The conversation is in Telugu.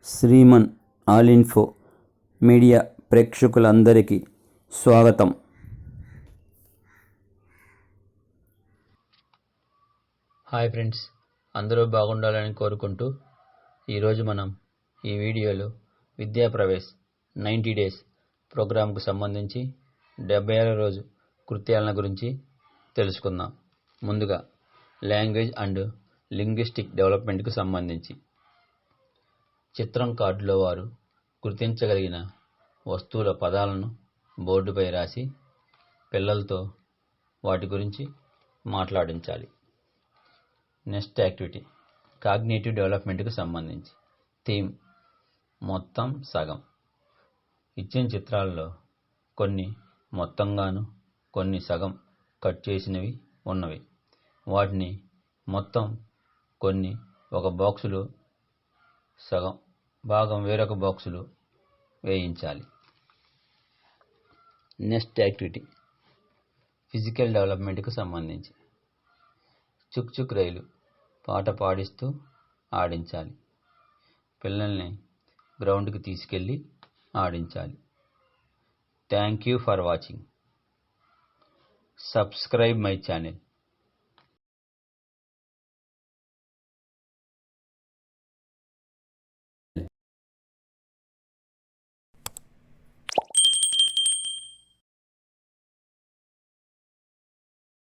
శ్రీమన్ ఆల్ ఇన్ఫో మీడియా ప్రేక్షకులందరికీ స్వాగతం. హాయ్ ఫ్రెండ్స్, అందరూ బాగుండాలని కోరుకుంటూ ఈరోజు మనం ఈ వీడియోలో విద్యాప్రవేశ్ 90 డేస్ ప్రోగ్రాంకు సంబంధించి 76వ రోజు కృత్యాలను గురించి తెలుసుకుందాం. ముందుగా లాంగ్వేజ్ అండ్ లింగ్విస్టిక్ డెవలప్మెంట్కు సంబంధించి చిత్రం కార్డులో వారు గుర్తించగలిగిన వస్తువుల పదాలను బోర్డుపై రాసి పిల్లలతో వాటి గురించి మాట్లాడించాలి. నెక్స్ట్ యాక్టివిటీ కాగ్నిటివ్ డెవలప్మెంట్కు సంబంధించి థీమ్ మొత్తం సగం. ఇచ్చిన చిత్రాలలో కొన్ని మొత్తంగాను కొన్ని సగం కట్ చేసినవి ఉన్నవి. వాటిని మొత్తం కొన్ని ఒక బాక్సులో సగం భాగం వేరొక బాక్సులో వేయించాలి. నెక్స్ట్ యాక్టివిటీ ఫిజికల్ డెవలప్మెంట్కు సంబంధించి చుక్ చుక్ రైలు పాట పాడిస్తూ ఆడించాలి. పిల్లల్ని గ్రౌండ్కి తీసుకెళ్ళి ఆడించాలి. Thank you for watching. Subscribe my channel.